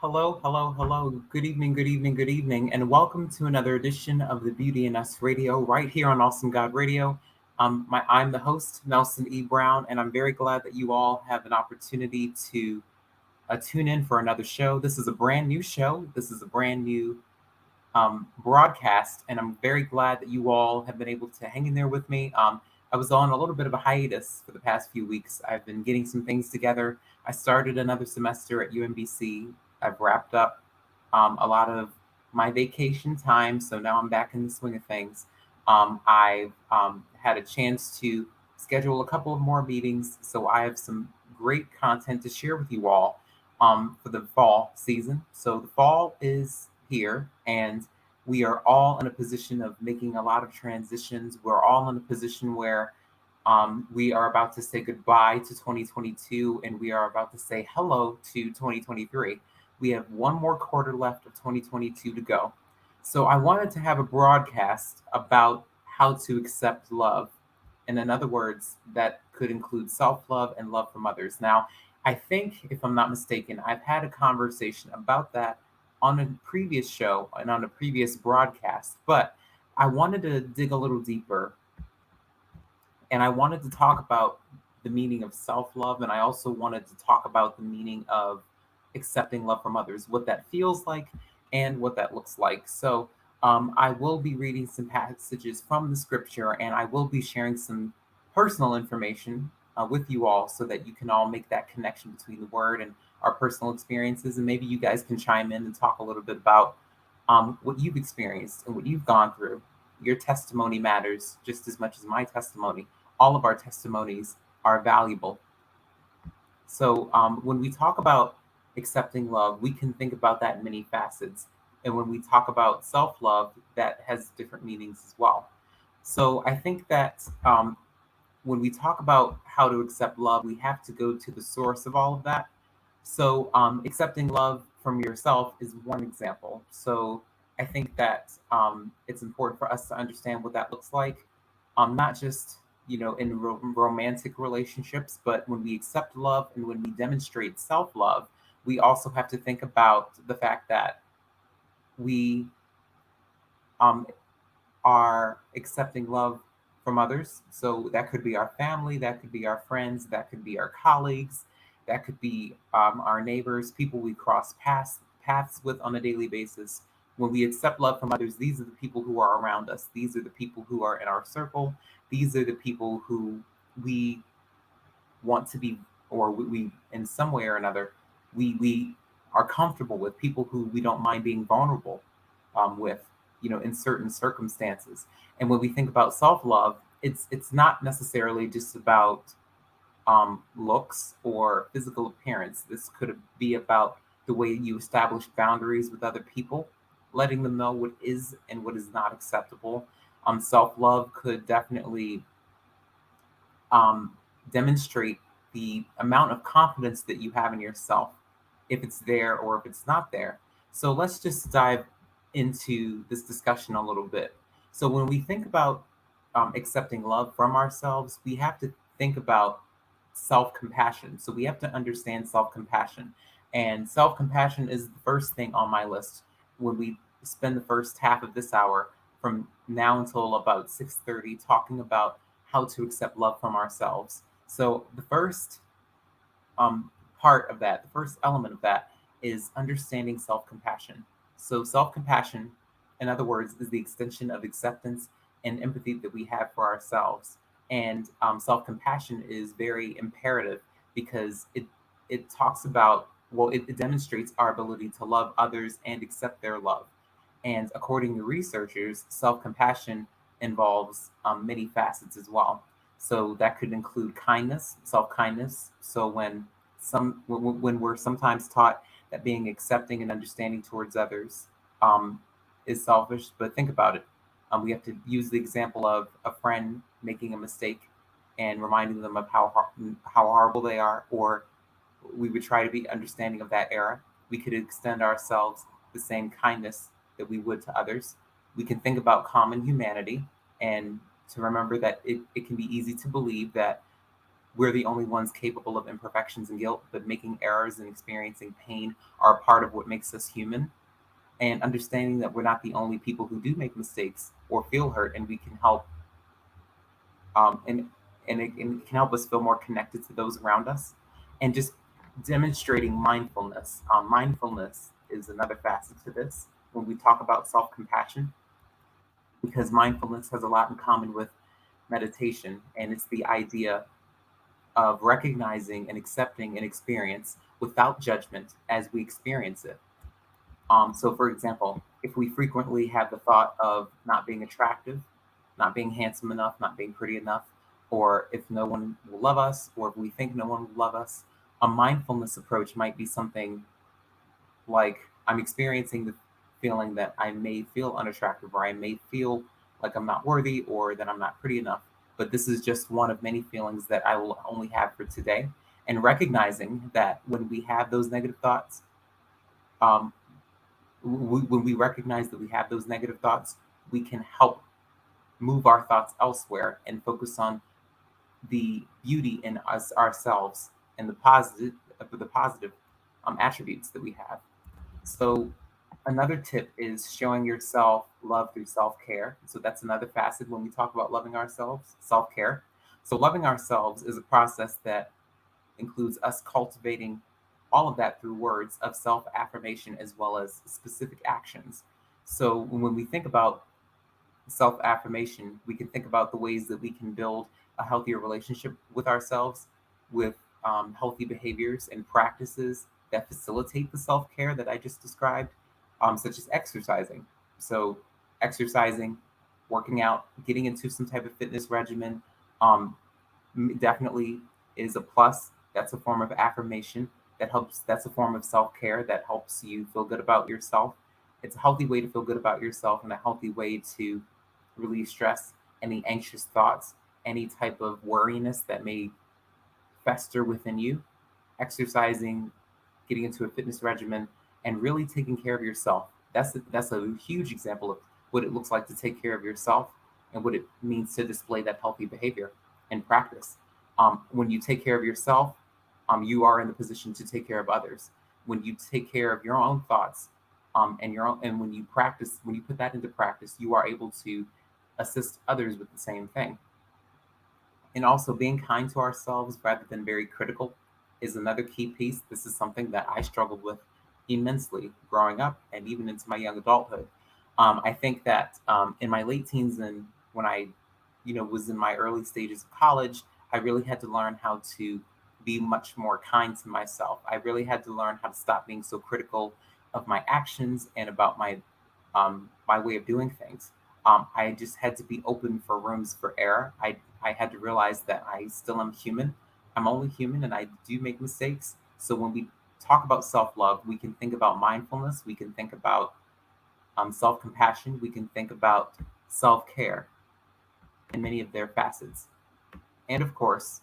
Hello, hello, hello. Good evening, good evening, good evening, and welcome to another edition of the Beauty in Us Radio, right here on Awesome God Radio. I'm the host, Nelson E. Brown, and I'm very glad that you all have an opportunity to tune in for another show. This is a brand new show. This is a brand new broadcast, and I'm very glad that you all have been able to hang in there with me. I was on a little bit of a hiatus for the past few weeks. I've been getting some things together. I started another semester at UMBC. I've wrapped up a lot of my vacation time, so now I'm back in the swing of things. I've had a chance to schedule a couple of more meetings, so I have some great content to share with you all for the fall season. So the fall is here, and we are all in a position of making a lot of transitions. We're all in a position where we are about to say goodbye to 2022 and we are about to say hello to 2023. We have one more quarter left of 2022 to go. So I wanted to have a broadcast about how to accept love. And in other words, that could include self love and love from others. Now, I think, if I'm not mistaken, I've had a conversation about that on a previous show and on a previous broadcast, but I wanted to dig a little deeper and I wanted to talk about the meaning of self love. And I also wanted to talk about the meaning of accepting love from others, what that feels like, and what that looks like. So, I will be reading some passages from the scripture and I will be sharing some personal information with you all so that you can all make that connection between the word and our personal experiences. And maybe you guys can chime in and talk a little bit about what you've experienced and what you've gone through. Your testimony matters just as much as my testimony. All of our testimonies are valuable. So when we talk about accepting love, we can think about that in many facets. And when we talk about self love, that has different meanings as well. So I think that when we talk about how to accept love, we have to go to the source of all of that. So accepting love from yourself is one example. So I think that it's important for us to understand what that looks like, not just in romantic relationships, but when we accept love and when we demonstrate self-love, we also have to think about the fact that we um, are accepting love from others. So that could be our family, that could be our friends, that could be our colleagues, that could be our neighbors, people we cross paths with on a daily basis. When we accept love from others, these are the people who are around us. These are the people who are in our circle. These are the people who we want to be, or we in some way or another, we are comfortable with, people who we don't mind being vulnerable with, in certain circumstances. And when we think about self-love, it's not necessarily just about looks or physical appearance. This could be about the way you establish boundaries with other people, letting them know what is and what is not acceptable. Self-love could definitely demonstrate the amount of confidence that you have in yourself, if it's there or if it's not there. So let's just dive into this discussion a little bit. So when we think about accepting love from ourselves, we have to think about self-compassion. So we have to understand self-compassion. And self-compassion is the first thing on my list when we spend the first half of this hour from now until about 6:30 talking about how to accept love from ourselves. So the first part of that, the first element of that is understanding self-compassion. So self-compassion, in other words, is the extension of acceptance and empathy that we have for ourselves. And self-compassion is very imperative because it talks about, well, it demonstrates our ability to love others and accept their love. And according to researchers, self-compassion involves many facets as well. So that could include kindness, self-kindness. So when we're sometimes taught that being accepting and understanding towards others is selfish, but think about it. We have to use the example of a friend making a mistake and reminding them of how horrible they are, or we would try to be understanding of that era. We could extend ourselves the same kindness that we would to others. We can think about common humanity and to remember that it can be easy to believe that we're the only ones capable of imperfections and guilt, but making errors and experiencing pain are a part of what makes us human. And understanding that we're not the only people who do make mistakes or feel hurt, and we can help, um, and and it can help us feel more connected to those around us, and just demonstrating mindfulness. Mindfulness is another facet to this when we talk about self compassion, because mindfulness has a lot in common with meditation, and it's the idea of recognizing and accepting an experience without judgment as we experience it. So, for example, if we frequently have the thought of not being attractive, not being handsome enough, not being pretty enough, or if no one will love us, or if we think no one will love us, a mindfulness approach might be something like, I'm experiencing the feeling that I may feel unattractive, or I may feel like I'm not worthy, or that I'm not pretty enough. But this is just one of many feelings that I will only have for today. And recognizing that when we have those negative thoughts, um, when we recognize that we have those negative thoughts, we can help move our thoughts elsewhere and focus on the beauty in us ourselves and the positive attributes that we have. So another tip is showing yourself love through self-care. So that's another facet when we talk about loving ourselves, self-care. So loving ourselves is a process that includes us cultivating all of that through words of self affirmation as well as specific actions. So when we think about self affirmation, we can think about the ways that we can build a healthier relationship with ourselves, with healthy behaviors and practices that facilitate the self care that I just described, such as exercising. So, exercising, working out, getting into some type of fitness regimen, um, definitely is a plus. That's a form of affirmation that helps. That's a form of self care that helps you feel good about yourself. It's a healthy way to feel good about yourself and a healthy way to relieve stress, any anxious thoughts, any type of worriness that may fester within you. Exercising, getting into a fitness regimen, and really taking care of yourself. That's a huge example of what it looks like to take care of yourself and what it means to display that healthy behavior in practice. When you take care of yourself, you are in the position to take care of others. When you take care of your own thoughts, and when you practice, when you put that into practice, you are able to assist others with the same thing. And also being kind to ourselves rather than very critical is another key piece. This is something that I struggled with immensely growing up and even into my young adulthood. I think that in my late teens and when I, was in my early stages of college, I really had to learn how to be much more kind to myself. I really had to learn how to stop being so critical of my actions and about my way of doing things. I just had to be open for rooms for error. I had to realize that I still am human. I'm only human and I do make mistakes. So when we talk about self love, we can think about mindfulness, we can think about self compassion, we can think about self care in many of their facets. And of course,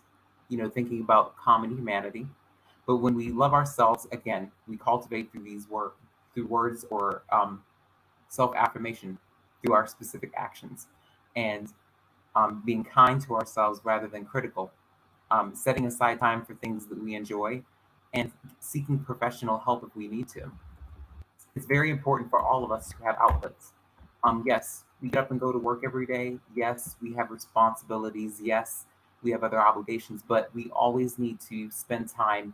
thinking about common humanity. But when we love ourselves, again, we cultivate through words or self affirmation through our specific actions, and being kind to ourselves rather than critical, setting aside time for things that we enjoy, and seeking professional help if we need to. It's very important for all of us to have outlets. Yes, we get up and go to work every day. Yes, we have responsibilities. Yes, we have other obligations, but we always need to spend time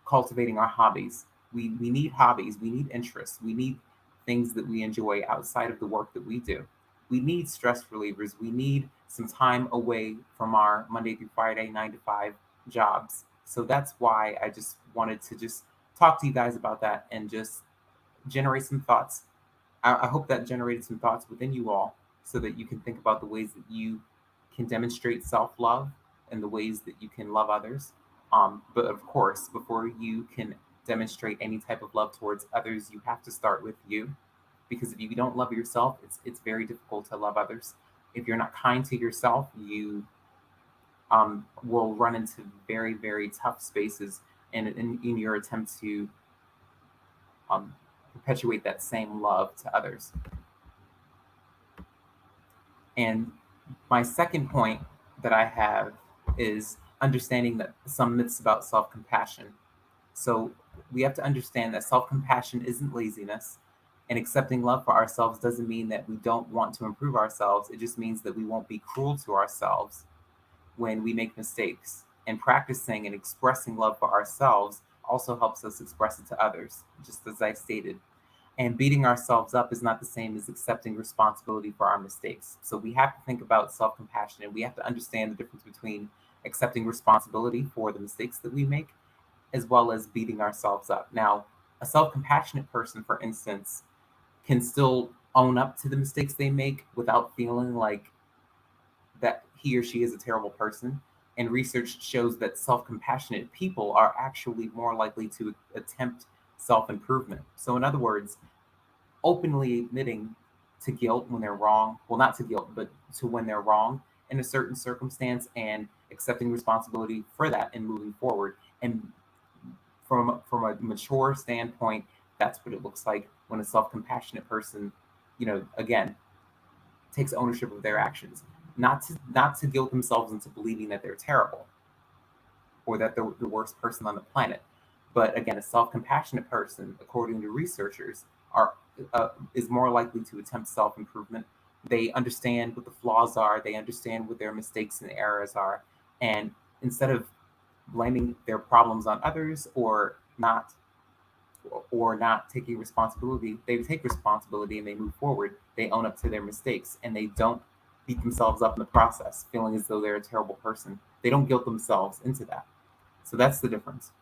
cultivating our hobbies. We need hobbies, we need interests, we need things that we enjoy outside of the work that we do. We need stress relievers. We need some time away from our Monday through Friday 9 to 5 jobs. So that's why I just wanted to just talk to you guys about that and just generate some thoughts. I hope that generated some thoughts within you all so that you can think about the ways that you can demonstrate self love and the ways that you can love others. But of course, before you can demonstrate any type of love towards others, you have to start with you. Because if you don't love yourself, it's very difficult to love others. If you're not kind to yourself, you will run into very, very tough spaces in your attempt to um, perpetuate that same love to others. And my second point that I have is understanding that some myths about self compassion. So we have to understand that self compassion isn't laziness, and accepting love for ourselves doesn't mean that we don't want to improve ourselves. It just means that we won't be cruel to ourselves when we make mistakes. And practicing and expressing love for ourselves also helps us express it to others, just as I stated. And beating ourselves up is not the same as accepting responsibility for our mistakes. So we have to think about self compassion and we have to understand the difference between accepting responsibility for the mistakes that we make as well as beating ourselves up. Now, a self compassionate person, for instance, can still own up to the mistakes they make without feeling like that he or she is a terrible person. And research shows that self compassionate people are actually more likely to attempt self improvement. So, in other words, openly admitting to guilt when they're wrong, well, not to guilt, but to when they're wrong in a certain circumstance and accepting responsibility for that and moving forward. And from a mature standpoint, that's what it looks like when a self-compassionate person, again, takes ownership of their actions, not to guilt themselves into believing that they're terrible or that they're the worst person on the planet. But again, a self-compassionate person, according to researchers, are is more likely to attempt self-improvement. They understand what the flaws are. They understand what their mistakes and errors are, and instead of blaming their problems on others or not taking responsibility, they take responsibility and they move forward. They own up to their mistakes and they don't beat themselves up in the process, feeling as though they're a terrible person. They don't guilt themselves into that. So that's the difference.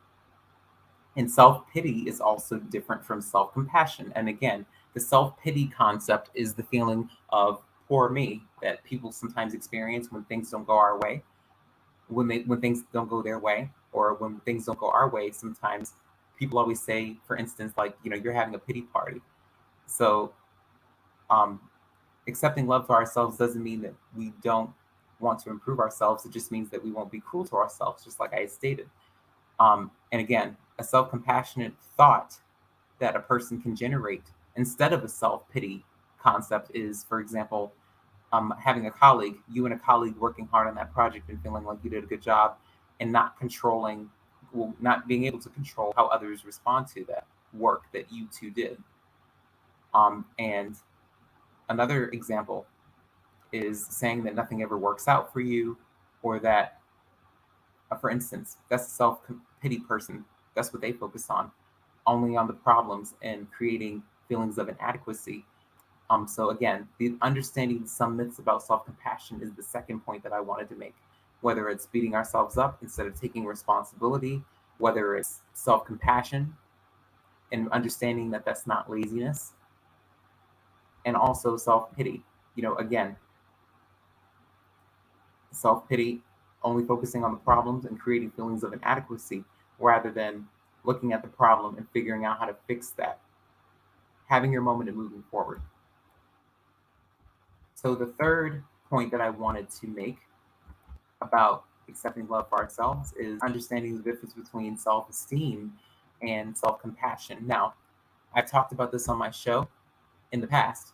And self pity is also different from self compassion. And again, the self pity concept is the feeling of poor me that people sometimes experience when things don't go our way, when things don't go their way, or when things don't go our way. Sometimes people always say, for instance, like you're having a pity party. So um, accepting love for ourselves doesn't mean that we don't want to improve ourselves. It just means that we won't be cruel to ourselves, just like I stated. And again, a self compassionate thought that a person can generate instead of a self pity concept is, for example, having a colleague, you and a colleague working hard on that project and feeling like you did a good job and not controlling, well, not being able to control how others respond to that work that you two did. And another example is saying that nothing ever works out for you, or that, for instance, that's a self pity person. That's what they focus on, only on the problems and creating feelings of inadequacy. So again, the understanding some myths about self-compassion is the second point that I wanted to make. Whether it's beating ourselves up instead of taking responsibility, whether it's self-compassion and understanding that that's not laziness, and also self-pity. Again, self-pity, only focusing on the problems and creating feelings of inadequacy rather than looking at the problem and figuring out how to fix that, having your moment and moving forward. So the third point that I wanted to make about accepting love for ourselves is understanding the difference between self-esteem and self-compassion. Now, I've talked about this on my show in the past,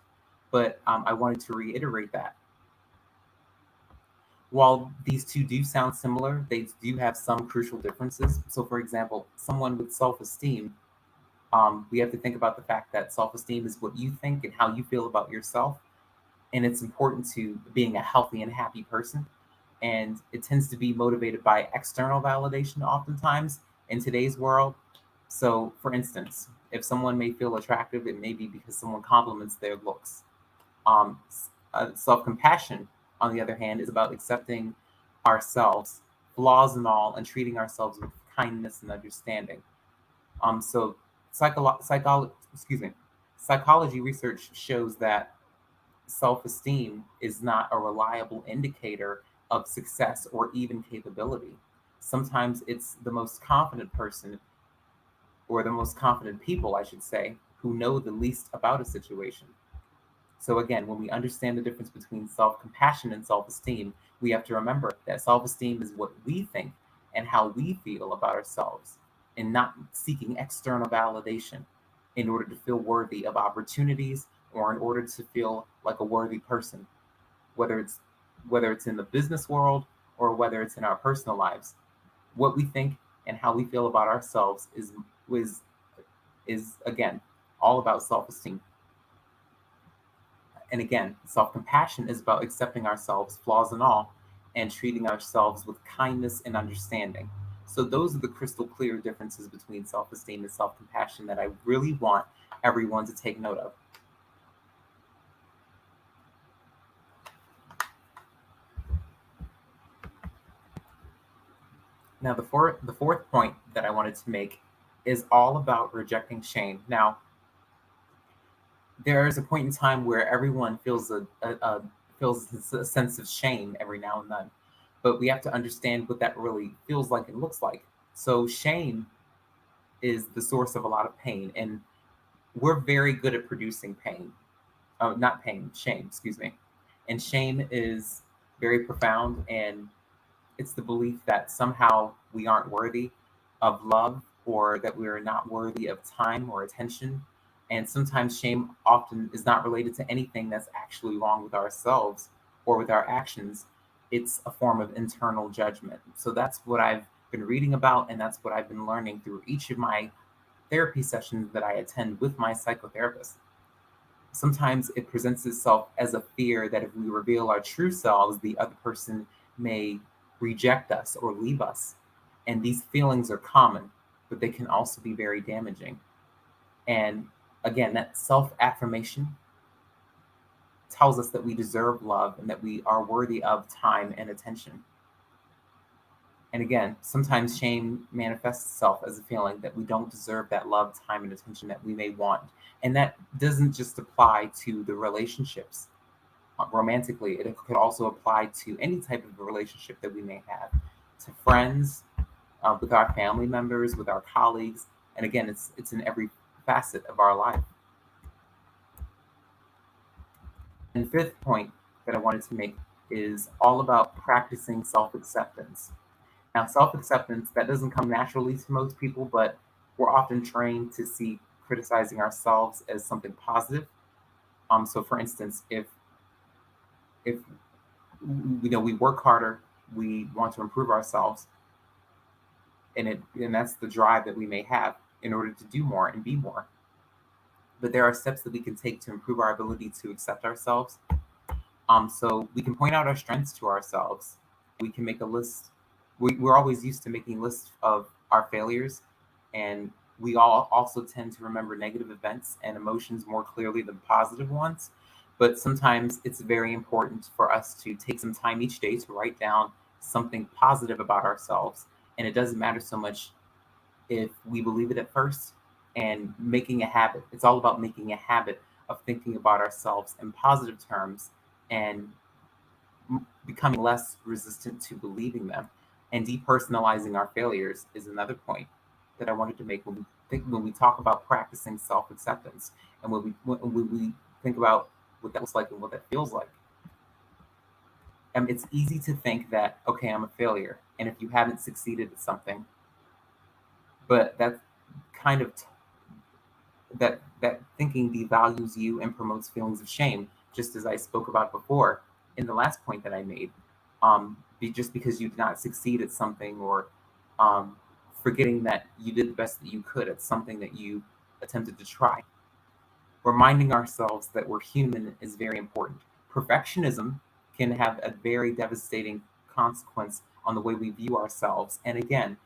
but I wanted to reiterate that while these two do sound similar, they do have some crucial differences. So, for example, someone with self-esteem, we have to think about the fact that self-esteem is what you think and how you feel about yourself, and it's important to being a healthy and happy person. And it tends to be motivated by external validation oftentimes in today's world. So, for instance, if someone may feel attractive, it may be because someone compliments their looks. Um, Self compassion, on the other hand, is about accepting ourselves, flaws and all, and treating ourselves with kindness and understanding. So, excuse me, psychology research shows that self esteem is not a reliable indicator of success or even capability. Sometimes it's the most confident person, or the most confident people, I should say, who know the least about a situation. So, again, when we understand the difference between self compassion and self esteem, we have to remember that self esteem is what we think and how we feel about ourselves, and not seeking external validation in order to feel worthy of opportunities or in order to feel like a worthy person, whether it's in the business world or whether it's in our personal lives. What we think and how we feel about ourselves is is again all about self-esteem. And again, self-compassion is about accepting ourselves, flaws and all, and treating ourselves with kindness and understanding. So those are the crystal clear differences between self-esteem and self-compassion that I really want everyone to take note of. Now, the fourth point that I wanted to make is all about rejecting shame. Now, there is a point in time where everyone feels a sense of shame every now and then, but we have to understand what that really feels like and looks like. So, shame is the source of a lot of pain, and we're very good at producing pain. Oh, not pain, shame. Excuse me. And shame is very profound, and it's the belief that somehow we aren't worthy of love or that we are not worthy of time or attention. And sometimes shame often is not related to anything that's actually wrong with ourselves or with our actions. It's a form of internal judgment. So that's what I've been reading about, and that's what I've been learning through each of my therapy sessions that I attend with my psychotherapist. Sometimes it presents itself as a fear that if we reveal our true selves, the other person may reject us or leave us. And these feelings are common, but they can also be very damaging. And again, that self affirmation tells us that we deserve love and that we are worthy of time and attention. And again, sometimes shame manifests itself as a feeling that we don't deserve that love, time, and attention that we may want. And that doesn't just apply to the relationships romantically, it could also apply to any type of relationship that we may have, to friends, with our family members, with our colleagues. And again, it's in every facet of our life. And fifth point that I wanted to make is all about practicing self acceptance. Now, self acceptance, that doesn't come naturally to most people, but we're often trained to see criticizing ourselves as something positive. So, for instance, if we work harder, we want to improve ourselves, and that's the drive that we may have in order to do more and be more. But there are steps that we can take to improve our ability to accept ourselves. So we can point out our strengths to ourselves. We can make a list. We're always used to making lists of our failures, and we all also tend to remember negative events and emotions more clearly than positive ones. But sometimes it's very important for us to take some time each day to write down something positive about ourselves. And it doesn't matter so much if we believe it at first, and making a habit. It's all about making a habit of thinking about ourselves in positive terms and becoming less resistant to believing them. And depersonalizing our failures is another point that I wanted to make when we talk about practicing self-acceptance, and when we think about what that looks like and what that feels like. It's easy to think that, okay, I'm a failure, and if you haven't succeeded at something, but that kind of that thinking devalues you and promotes feelings of shame, just as I spoke about before in the last point that I made. Just because you did not succeed at something, or um, forgetting that you did the best that you could at something that you attempted to try. Reminding ourselves that we're human is very important. Perfectionism can have a very devastating consequence on the way we view ourselves. And again,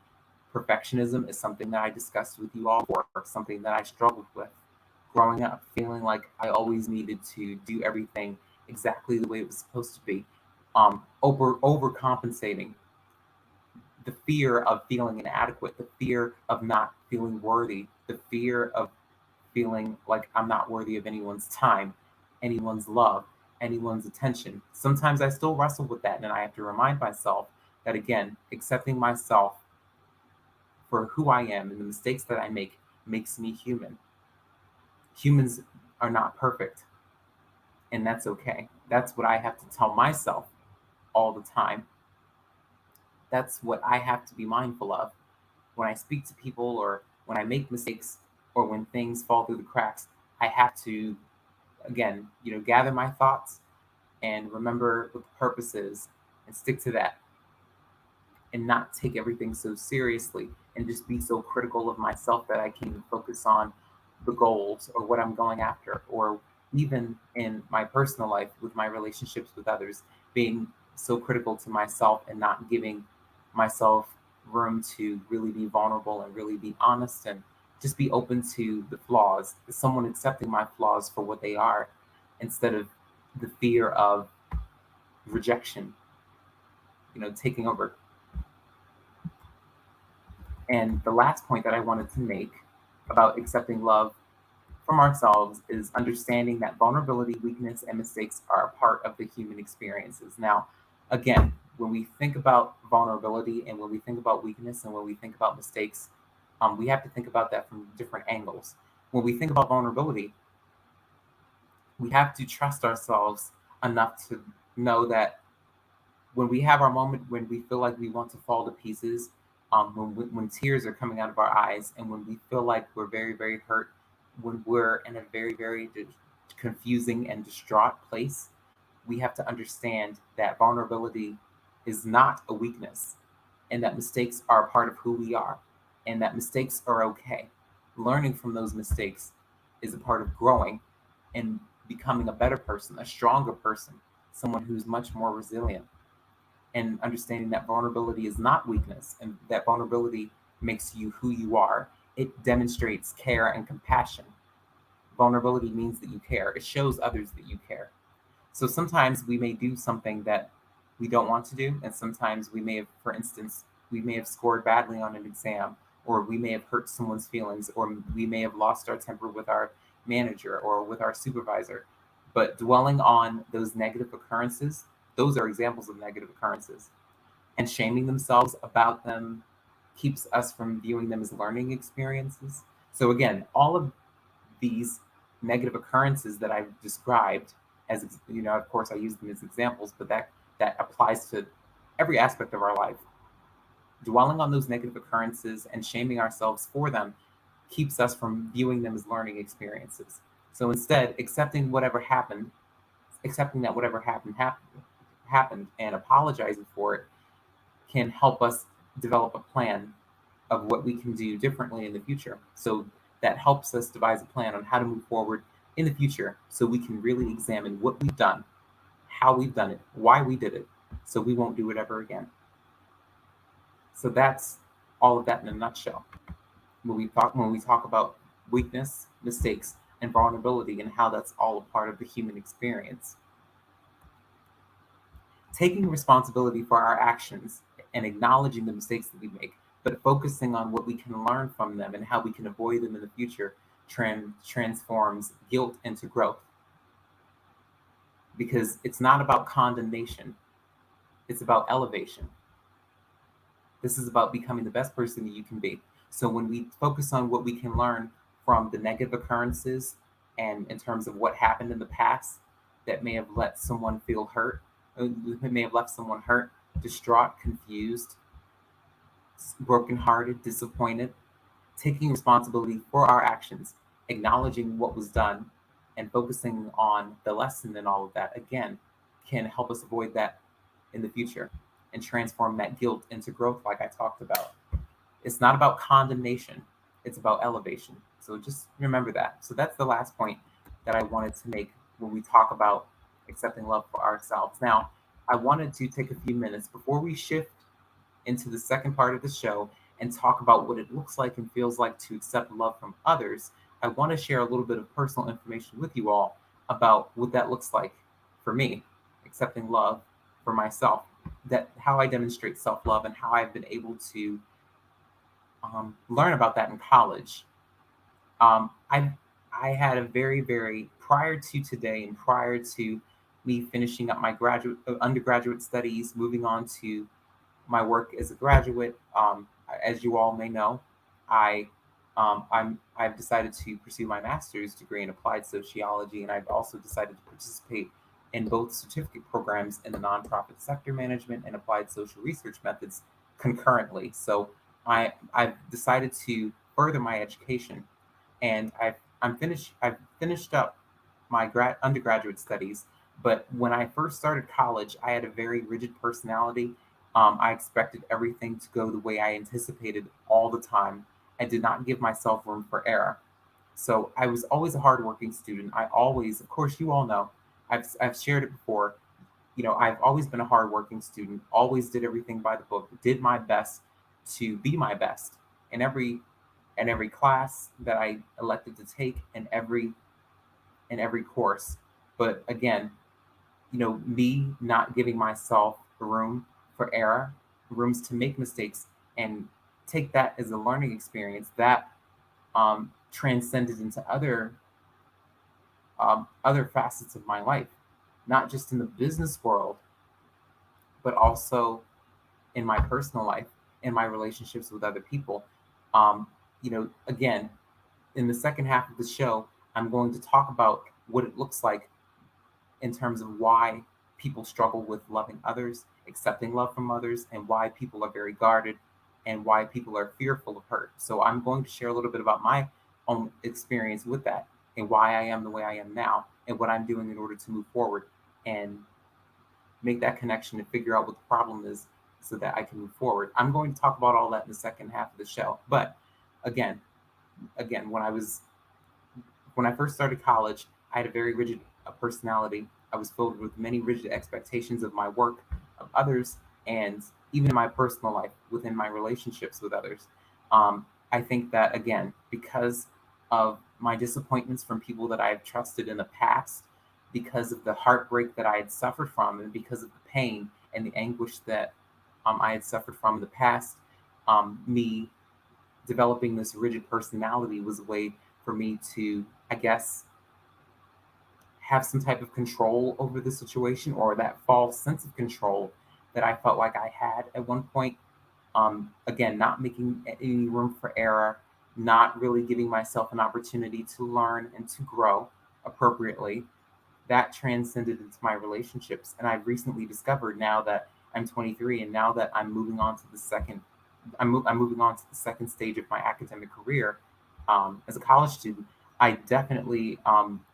perfectionism is something that I discussed with you all before, something that I struggled with growing up, feeling like I always needed to do everything exactly the way it was supposed to be. Overcompensating, the fear of feeling inadequate, the fear of not feeling worthy, the fear of feeling like I'm not worthy of anyone's time, anyone's love, anyone's attention. Sometimes I still wrestle with that, and I have to remind myself that, again, accepting myself for who I am and the mistakes that I make makes me human. Humans are not perfect, and that's okay. That's what I have to tell myself all the time. That's what I have to be mindful of when I speak to people, or when I make mistakes, or when things fall through the cracks. I have to, again, gather my thoughts and remember what the purpose is and stick to that. and not take everything so seriously and just be so critical of myself that I can't even focus on the goals or what I'm going after, or even in my personal life with my relationships with others, being so critical to myself and not giving myself room to really be vulnerable and really be honest and just be open to the flaws, someone accepting my flaws for what they are instead of the fear of rejection, taking over. And the last point that I wanted to make about accepting love from ourselves is understanding that vulnerability, weakness, and mistakes are a part of the human experiences. Now, again, when we think about vulnerability and when we think about weakness and when we think about mistakes, we have to think about that from different angles. When we think about vulnerability, we have to trust ourselves enough to know that when we have our moment when we feel like we want to fall to pieces, when tears are coming out of our eyes, and when we feel like we're very, very hurt, when we're in a very, very confusing and distraught place, we have to understand that vulnerability is not a weakness and that mistakes are a part of who we are and that mistakes are okay. Learning from those mistakes is a part of growing and becoming a better person, a stronger person, someone who's much more resilient, and understanding that vulnerability is not weakness and that vulnerability makes you who you are. It demonstrates care and compassion. Vulnerability means that you care, it shows others that you care. So sometimes we may do something that we don't want to do, and sometimes we may have, for instance, we may have scored badly on an exam, or we may have hurt someone's feelings, or we may have lost our temper with our manager or with our supervisor. But dwelling on those negative occurrences, those are examples of negative occurrences, and shaming themselves about them keeps us from viewing them as learning experiences. So again, all of these negative occurrences that I've described, as of course I use them as examples, but that applies to every aspect of our life. Dwelling on those negative occurrences and shaming ourselves for them keeps us from viewing them as learning experiences. So instead, accepting that whatever happened and apologizing for it can help us develop a plan of what we can do differently in the future. So that helps us devise a plan on how to move forward in the future so we can really examine what we've done, how we've done it, why we did it, so we won't do it ever again. So that's all of that in a nutshell. When we talk about weakness, mistakes, and vulnerability and how that's all a part of the human experience. Taking responsibility for our actions and acknowledging the mistakes that we make, but focusing on what we can learn from them and how we can avoid them in the future transforms guilt into growth. Because it's not about condemnation, it's about elevation. This is about becoming the best person that you can be. So when we focus on what we can learn from the negative occurrences and in terms of what happened in the past that may have let someone feel hurt, may have left someone hurt, distraught, confused, brokenhearted, disappointed, taking responsibility for our actions, acknowledging what was done, and focusing on the lesson in all of that, again, can help us avoid that in the future and transform that guilt into growth, like I talked about. It's not about condemnation, it's about elevation. So just remember that. So that's the last point that I wanted to make when we talk about accepting love for ourselves. Now, I wanted to take a few minutes before we shift into the second part of the show and talk about what it looks like and feels like to accept love from others. I want to share a little bit of personal information with you all about what that looks like for me, accepting love for myself, that how I demonstrate self-love and how I've been able to learn about that in college. I had a very, very, prior to today and prior to me finishing up my undergraduate studies, moving on to my work as a graduate. As you all may know, I've decided to pursue my master's degree in applied sociology, and I've also decided to participate in both certificate programs in the nonprofit sector management and applied social research methods concurrently. So I've decided to further my education, and I've finished up my undergraduate studies. But when I first started college, I had a very rigid personality, I expected everything to go the way I anticipated all the time. I did not give myself room for error. So I was always a hardworking student. I always, of course, you all know, I've shared it before. I've always been a hardworking student. Always did everything by the book. Did my best to be my best in every class that I elected to take, in every course. But again, me not giving myself room for error, rooms to make mistakes, and take that as a learning experience that transcended into other facets of my life, not just in the business world, but also in my personal life, in my relationships with other people. Again, in the second half of the show, I'm going to talk about what it looks like in terms of why people struggle with loving others, accepting love from others, and why people are very guarded and why people are fearful of hurt. So I'm going to share a little bit about my own experience with that and why I am the way I am now and what I'm doing in order to move forward and make that connection and figure out what the problem is so that I can move forward. I'm going to talk about all that in the second half of the show. But again, again, when I first started college, I had a very rigid personality. I was filled with many rigid expectations of my work, of others, and even in my personal life, within my relationships with others. I think that, again, because of my disappointments from people that I have trusted in the past, because of the heartbreak that I had suffered from, and because of the pain and the anguish that I had suffered from in the past, me developing this rigid personality was a way for me to, I guess, have some type of control over the situation or that false sense of control that I felt like I had at one point. Again, not making any room for error, not really giving myself an opportunity to learn and to grow appropriately. That transcended into my relationships. And I've recently discovered now that I'm 23 and now that I'm moving on to the second stage of my academic career as a college student. I definitely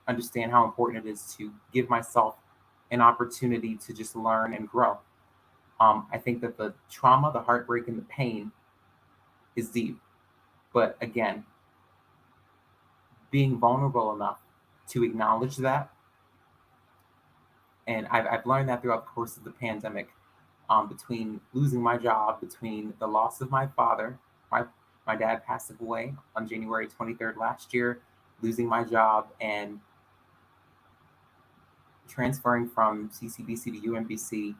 understand how important it is to give myself an opportunity to just learn and grow. I think that the trauma, the heartbreak, and the pain is deep. But again, being vulnerable enough to acknowledge that, and I've learned that throughout the course of the pandemic, between losing my job, between the loss of my father, my my dad passed away on January 23rd last year, losing my job and transferring from CCBC to UMBC,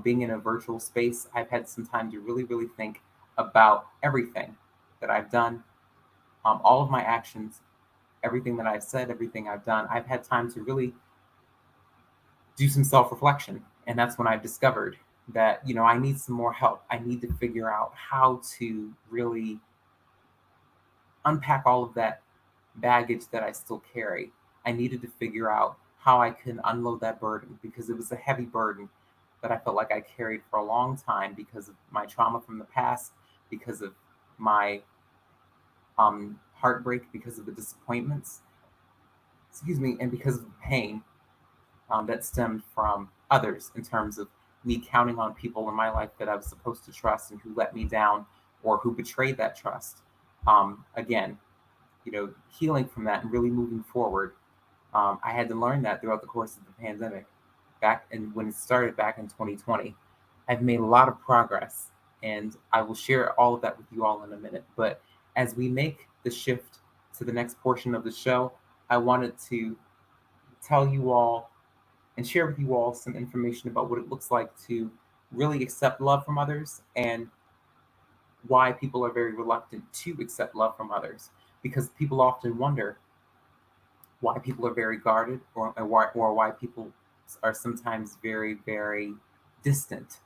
being in a virtual space. I've had some time to really, really think about everything that I've done, all of my actions, everything that I've said, everything I've done. I've had time to really do some self reflection. And that's when I've discovered that, I need some more help. I need to figure out how to really unpack all of that baggage that I still carry. I needed to figure out how I can unload that burden because it was a heavy burden that I felt like I carried for a long time because of my trauma from the past, because of my heartbreak, because of the disappointments, excuse me, and because of the pain that stemmed from others in terms of me counting on people in my life that I was supposed to trust and who let me down or who betrayed that trust. Again, healing from that and really moving forward. I had to learn that throughout the course of the pandemic, back and when it started back in 2020. I've made a lot of progress, and I will share all of that with you all in a minute. But as we make the shift to the next portion of the show, I wanted to tell you all and share with you all some information about what it looks like to really accept love from others and why people are very reluctant to accept love from others. Because people often wonder why people are very guarded or why people are sometimes very, very distant.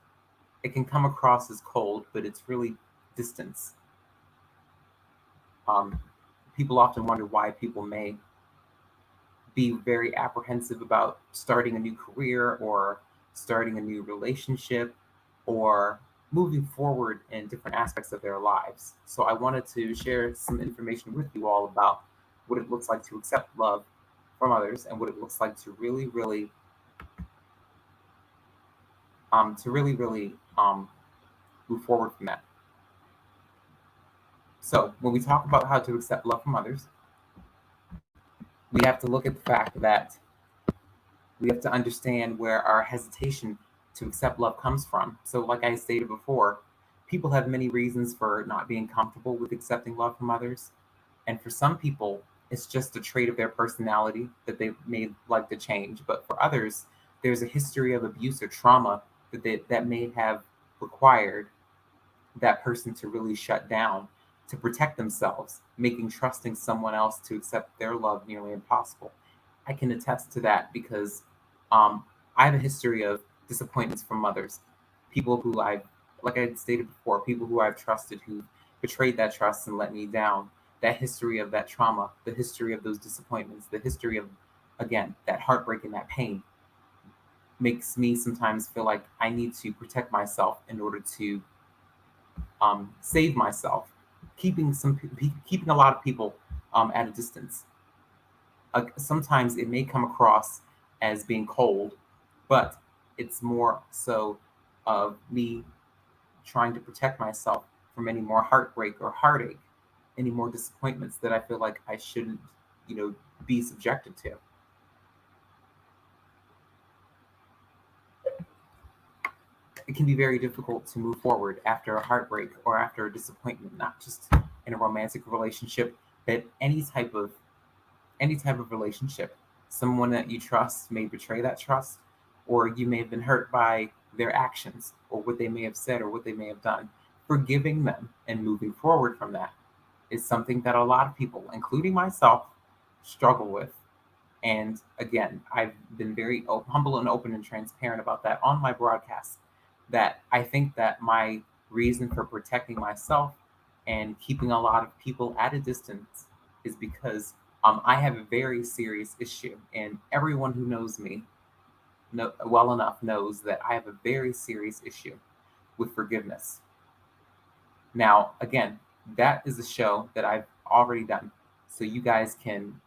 It can come across as cold, but it's really distance. Um, People often wonder why people may be very apprehensive about starting a new career or starting a new relationship or moving forward in different aspects of their lives. So I wanted to share some information with you all about what it looks like to accept love from others and what it looks like to really, really move forward from that. So when we talk about how to accept love from others, we have to look at the fact that we have to understand where our hesitation to accept love comes from. So, like I stated before, people have many reasons for not being comfortable with accepting love from others. And for some people, it's just a trait of their personality that they may like to change. But for others, there's a history of abuse or trauma that may have required that person to really shut down to protect themselves, making trusting someone else to accept their love nearly impossible. I can attest to that because um, I have a history of disappointments from others, people who I've, like I stated before, people who I've trusted who betrayed that trust and let me down. That history of that trauma, the history of those disappointments, the history of, again, that heartbreak and that pain makes me sometimes feel like I need to protect myself in order to save myself, keeping a lot of people at a distance. Sometimes it may come across as being cold, but it's more so of me trying to protect myself from any more heartbreak or heartache, any more disappointments that I feel like I shouldn't, be subjected to. It can be very difficult to move forward after a heartbreak or after a disappointment, not just in a romantic relationship, but any type of relationship. Someone that you trust may betray that trust, or you may have been hurt by their actions or what they may have said or what they may have done. Forgiving them and moving forward from that is something that a lot of people, including myself, struggle with. And again, I've been very humble and open and transparent about that on my broadcast. That I think that my reason for protecting myself and keeping a lot of people at a distance is because I have a very serious issue, and everyone who knows me well enough knows that I have a very serious issue with forgiveness. Now, again, that is a show that I've already done, so you guys can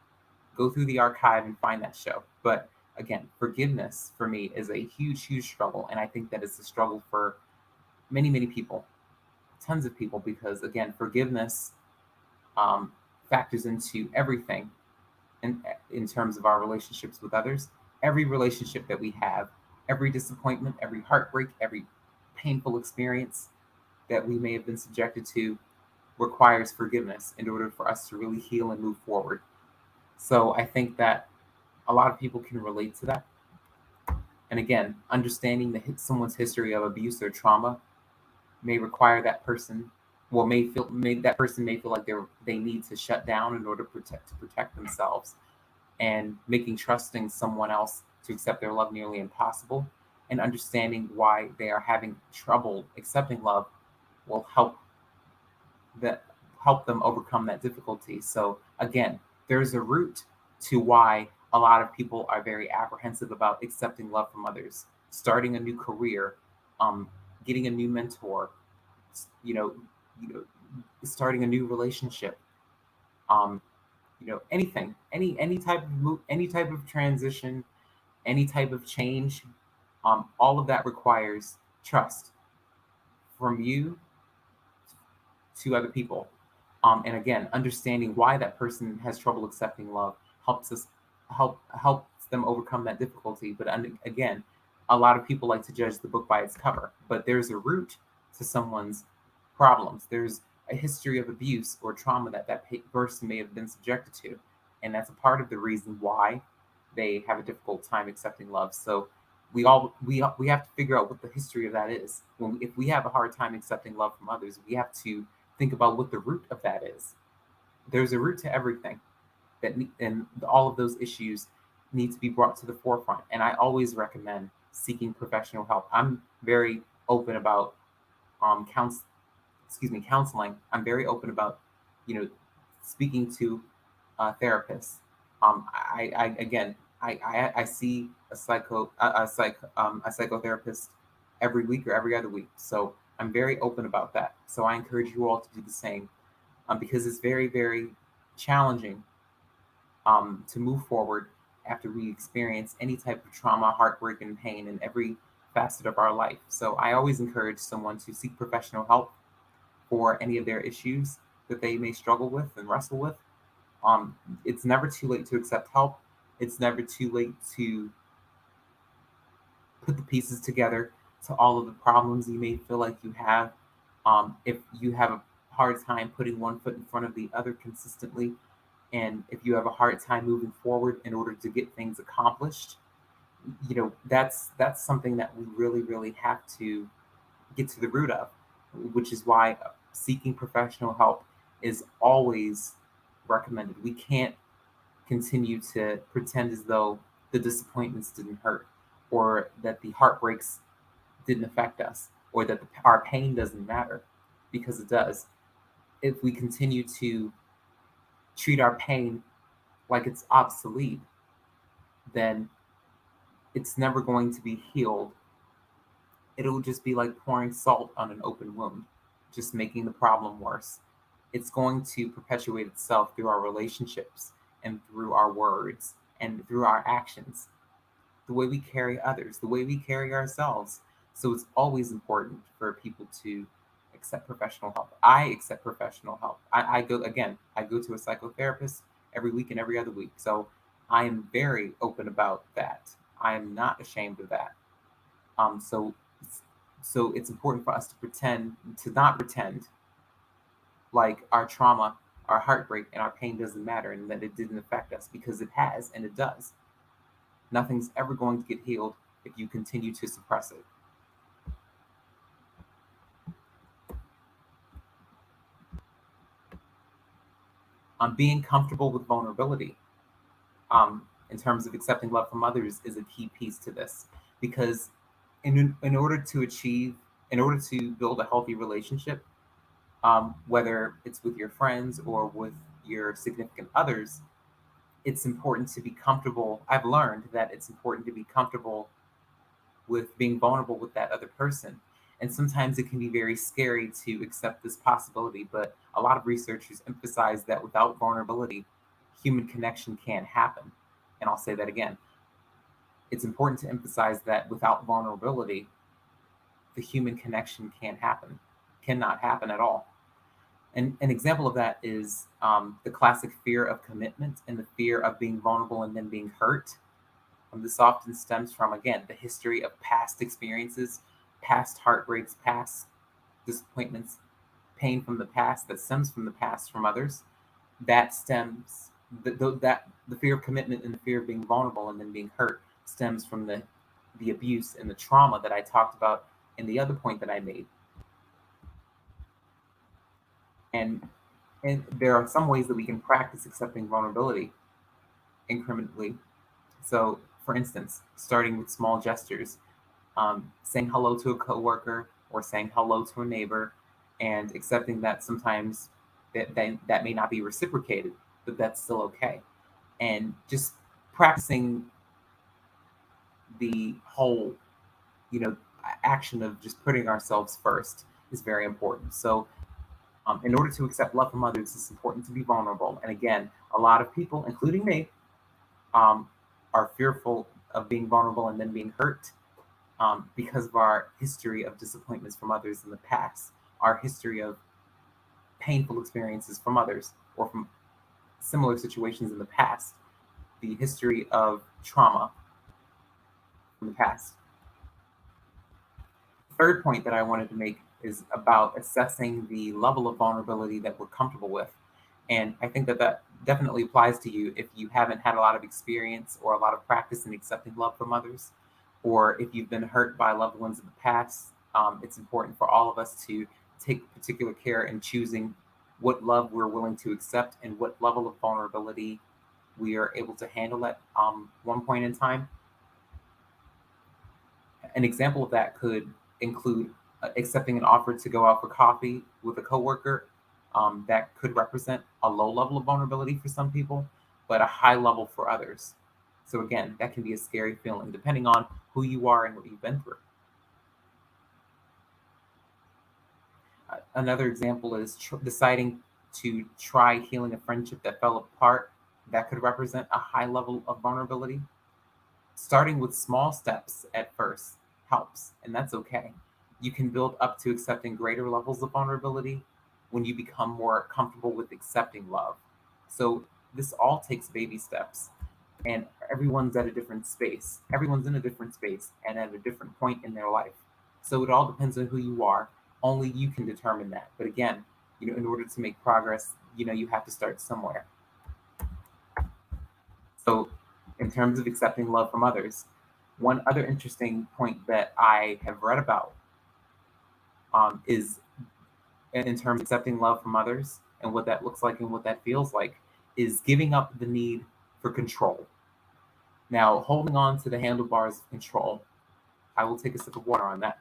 go through the archive and find that show. But again, forgiveness for me is a huge, huge struggle. And I think that it's a struggle for many, many people, tons of people, because again, forgiveness um, factors into everything in terms of our relationships with others. Every relationship that we have, every disappointment, every heartbreak, every painful experience that we may have been subjected to requires forgiveness in order for us to really heal and move forward. So I think that a lot of people can relate to that. And again, understanding someone's history of abuse or trauma may require that person, well, that person may feel like they need to shut down in order to protect themselves, and making trusting someone else to accept their love nearly impossible, and understanding why they are having trouble accepting love will that help them overcome that difficulty. So again, there's a root to why a lot of people are very apprehensive about accepting love from others, starting a new career, um, getting a new mentor, you know, you know, starting a new relationship, anything, any type of any type of transition, any type of change, all of that requires trust from you to other people. And again, understanding why that person has trouble accepting love helps them overcome that difficulty. But again, a lot of people like to judge the book by its cover, but there's a root to someone's problems. There's a history of abuse or trauma that person may have been subjected to, and that's a part of the reason why they have a difficult time accepting love. So we have to figure out what the history of that is. If we have a hard time accepting love from others, we have to think about what the root of that is. There's a root to everything and all of those issues need to be brought to the forefront. And I always recommend seeking professional help. I'm very open about counseling. I'm very open about you know speaking to therapists. I again, I see a psychotherapist every week or every other week. So I'm very open about that. So I encourage you all to do the same, because it's very, very challenging to move forward after we experience any type of trauma, heartbreak, and pain. And every facet of our life. So I always encourage someone to seek professional help for any of their issues that they may struggle with and wrestle with. Um, it's never too late to accept help. It's never too late to put the pieces together to all of the problems you may feel like you have. If you have a hard time putting one foot in front of the other consistently, and if you have a hard time moving forward in order to get things accomplished, that's something that we really have to get to the root of, which is why seeking professional help is always recommended. We can't continue to pretend as though the disappointments didn't hurt, or that the heartbreaks didn't affect us, or that our pain doesn't matter, because it does. If we continue to treat our pain like it's obsolete, then it's never going to be healed. It'll just be like pouring salt on an open wound, just making the problem worse. It's going to perpetuate itself through our relationships and through our words and through our actions, the way we carry others, the way we carry ourselves. So it's always important for people to accept professional help. I accept professional help. I go to a psychotherapist every week and every other week. So I am very open about that. I am not ashamed of that. Um, so, so it's important for us to not pretend like our trauma, our heartbreak, and our pain doesn't matter and that it didn't affect us, because it has and it does. Nothing's ever going to get healed if you continue to suppress it. Being comfortable with vulnerability, in terms of accepting love from others, is a key piece to this, because in order to achieve, in order to build a healthy relationship, whether it's with your friends or with your significant others, it's important to be comfortable. I've learned that it's important to be comfortable with being vulnerable with that other person. And sometimes it can be very scary to accept this possibility, but a lot of researchers emphasize that without vulnerability, human connection can't happen. And I'll say that again. It's important to emphasize that without vulnerability, the human connection can't happen, cannot happen at all. And an example of that is the classic fear of commitment and the fear of being vulnerable and then being hurt. This often stems from, again, the history of past experiences, past heartbreaks, past disappointments, pain from the past that stems from the past from others. That stems the fear of commitment and the fear of being vulnerable and then being hurt stems from the abuse and the trauma that I talked about in the other point that I made. And and there are some ways that we can practice accepting vulnerability incrementally. So, for instance, starting with small gestures, saying hello to a coworker or saying hello to a neighbor, and accepting that sometimes that may not be reciprocated, but that's still okay. And just practicing the whole, you know, action of just putting ourselves first is very important. So, in order to accept love from others, it's important to be vulnerable. And again, a lot of people, including me, um, are fearful of being vulnerable and then being hurt, because of our history of disappointments from others in the past, our history of painful experiences from others or from similar situations in the past, the history of trauma from the past. The third point that I wanted to make is about assessing the level of vulnerability that we're comfortable with. And I think that that definitely applies to you if you haven't had a lot of experience or a lot of practice in accepting love from others, or if you've been hurt by loved ones in the past. It's important for all of us to take particular care in choosing what love we're willing to accept and what level of vulnerability we are able to handle at one point in time. An example of that could include accepting an offer to go out for coffee with a coworker. That could represent a low level of vulnerability for some people, but a high level for others. So again, that can be a scary feeling depending on who you are and what you've been through. Another example is deciding to try healing a friendship that fell apart. That could represent a high level of vulnerability. Starting with small steps at first helps, and that's okay. You can build up to accepting greater levels of vulnerability when you become more comfortable with accepting love. So this all takes baby steps, and everyone's at a different space. Everyone's in a different space and at a different point in their life. So it all depends on who you are. Only you can determine that. But again, in order to make progress, you have to start somewhere. So, in terms of accepting love from others, one other interesting point that I have read about is in terms of accepting love from others and what that looks like and what that feels like is giving up the need for control. Now, holding on to the handlebars of control, I will take a sip of water on that.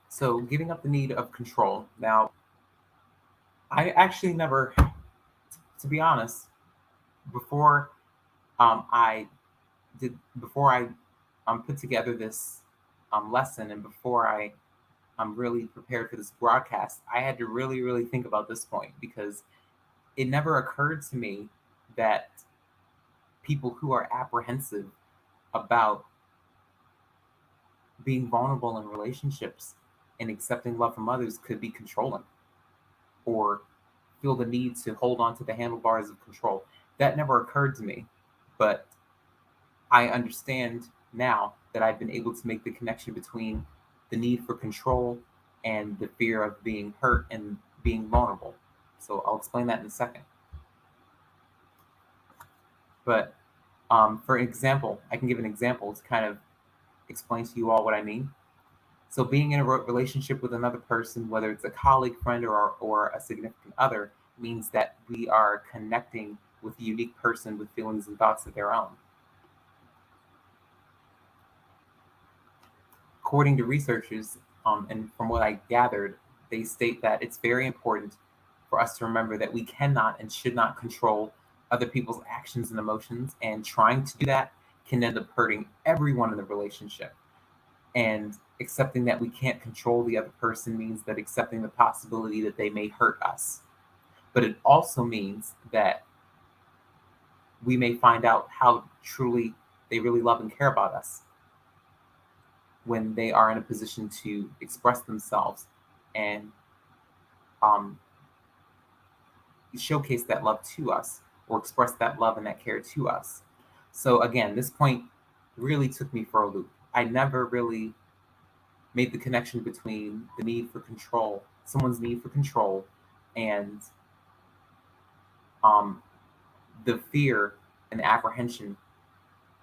So, giving up the need of control. Now, I actually never, to be honest, before I before I put together this lesson and before I really prepared for this broadcast, I had to really, really think about this point because it never occurred to me that people who are apprehensive about being vulnerable in relationships and accepting love from others could be controlling or feel the need to hold on to the handlebars of control. That never occurred to me, but I understand now that I've been able to make the connection between the need for control and the fear of being hurt and being vulnerable. So I'll explain that in a second. But for example, I can give an example to kind of explain to you all what I mean. So being in a relationship with another person, whether it's a colleague, friend, or a significant other, means that we are connecting with a unique person with feelings and thoughts of their own. According to researchers, and from what I gathered, they state that it's very important for us to remember that we cannot and should not control other people's actions and emotions, and trying to do that can end up hurting everyone in the relationship. And accepting that we can't control the other person means that accepting the possibility that they may hurt us. But it also means that we may find out how truly they really love and care about us when they are in a position to express themselves and um, showcase that love to us or express that love and that care to us. So, again, this point really took me for a loop. I never really made the connection between the need for control, someone's need for control, and um, the fear and apprehension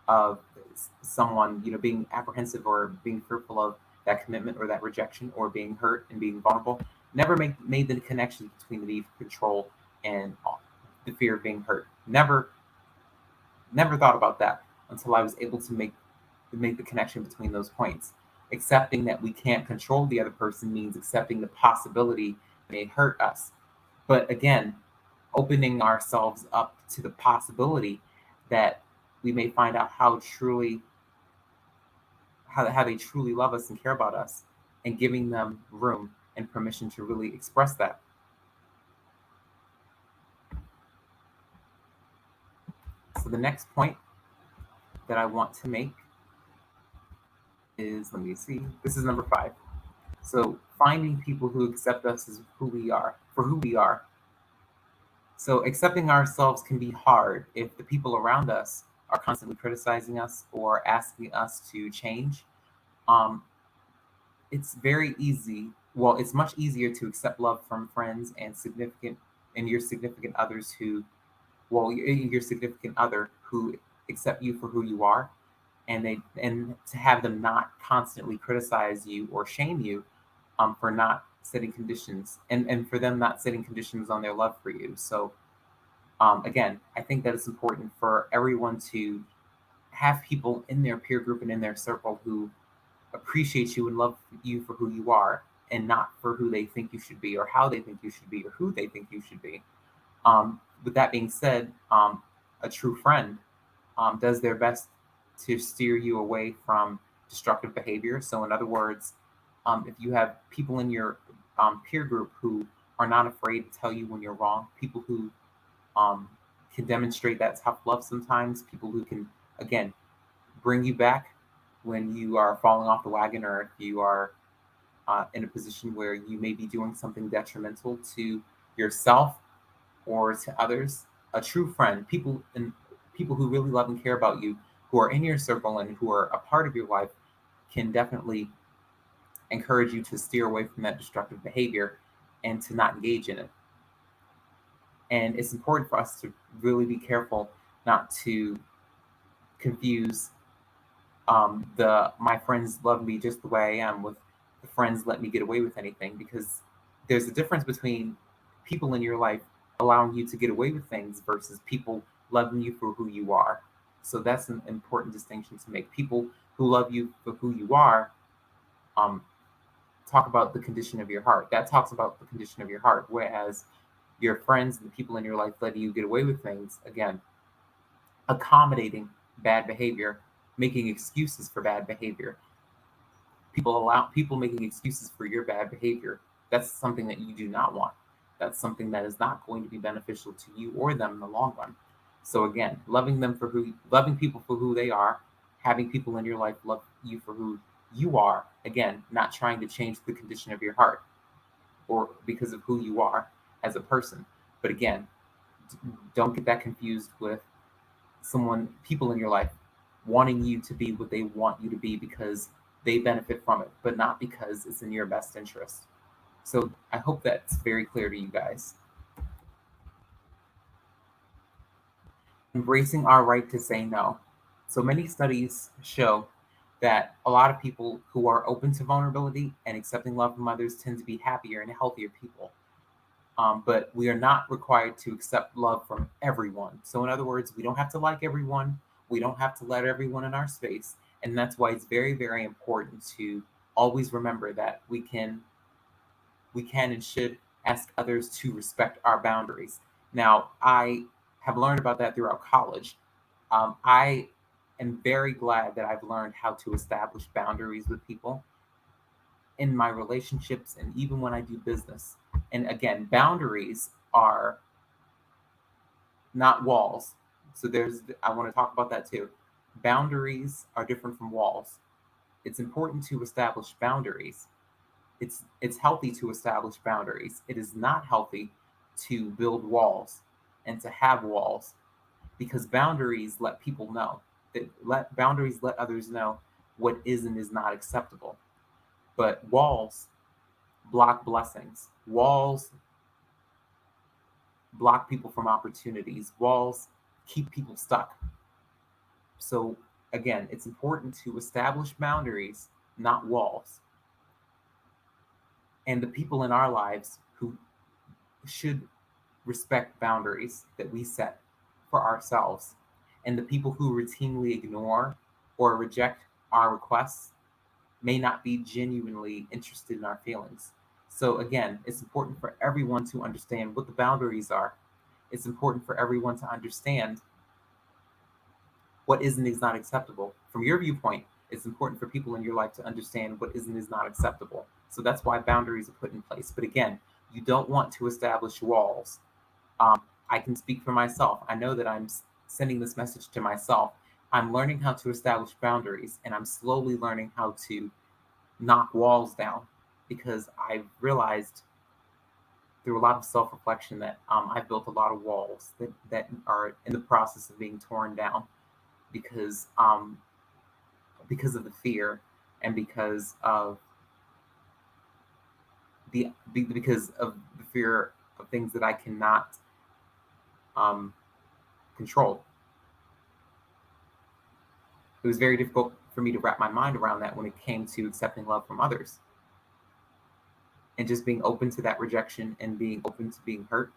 of someone, being apprehensive or being fearful of that commitment or that rejection or being hurt and being vulnerable. Never made the connection between the need for control and the fear of being hurt. Never thought about that until I was able to make the connection between those points. Accepting that we can't control the other person means accepting the possibility they hurt us. But again, opening ourselves up to the possibility that we may find out how they truly love us and care about us, and giving them room and permission to really express that. So the next point that I want to make is, let me see, this is number 5. So finding people who accept us as who we are, for who we are. So accepting ourselves can be hard if the people around us are constantly criticizing us or asking us to change. Um, it's very easy. Well, it's much easier to accept love from friends and your significant others who, well, your significant other who accept you for who you are, and to have them not constantly criticize you or shame you for not setting conditions, and for them not setting conditions on their love for you. So again, I think that it's important for everyone to have people in their peer group and in their circle who appreciate you and love you for who you are and not for who they think you should be or how they think you should be or who they think you should be. With that being said, a true friend does their best to steer you away from destructive behavior. So, in other words, if you have people in your peer group who are not afraid to tell you when you're wrong, people who um, can demonstrate that tough love sometimes, people who can, again, bring you back when you are falling off the wagon, or if you are in a position where you may be doing something detrimental to yourself or to others. A true friend, people who really love and care about you, who are in your circle and who are a part of your life, can definitely encourage you to steer away from that destructive behavior and to not engage in it. And it's important for us to really be careful not to confuse the my friends love me just the way I am with the friends let me get away with anything, because there's a difference between people in your life allowing you to get away with things versus people loving you for who you are. So that's an important distinction to make. People who love you for who you are um, talk about the condition of your heart. That talks about the condition of your heart, whereas your friends and the people in your life letting you get away with things, again, accommodating bad behavior, making excuses for bad behavior, people making excuses for your bad behavior. That's something that you do not want. That's something that is not going to be beneficial to you or them in the long run. So again, loving people for who they are, having people in your life love you for who you are. Again, not trying to change the condition of your heart or because of who you are as a person. But again, don't get that confused with people in your life wanting you to be what they want you to be because they benefit from it, but not because it's in your best interest. So I hope that's very clear to you guys. Embracing our right to say no. So many studies show that a lot of people who are open to vulnerability and accepting love from others tend to be happier and healthier people. But we are not required to accept love from everyone. So, in other words, we don't have to like everyone. We don't have to let everyone in our space. And that's why it's very, very important to always remember that we can and should ask others to respect our boundaries. Now, I have learned about that throughout college. I am very glad that I've learned how to establish boundaries with people in my relationships and even when I do business. And again, boundaries are not walls. So I want to talk about that too. Boundaries are different from walls. It's important to establish boundaries. It's healthy to establish boundaries. It is not healthy to build walls and to have walls, because boundaries let people know that let boundaries let others know what is and is not acceptable. But walls block blessings. Walls block people from opportunities. Walls keep people stuck. So again, it's important to establish boundaries, not walls. And the people in our lives who should respect boundaries that we set for ourselves, and the people who routinely ignore or reject our requests may not be genuinely interested in our feelings. So again, it's important for everyone to understand what the boundaries are. It's important for everyone to understand what is and is not acceptable. From your viewpoint, it's important for people in your life to understand what is and is not acceptable. So that's why boundaries are put in place. But again, you don't want to establish walls. I can speak for myself. I know that I'm sending this message to myself. I'm learning how to establish boundaries, and I'm slowly learning how to knock walls down, because I've realized through a lot of self-reflection that I've built a lot of walls that are in the process of being torn down because because of the fear and because of the fear of things that I cannot um, control. It was very difficult for me to wrap my mind around that when it came to accepting love from others and just being open to that rejection and being open to being hurt,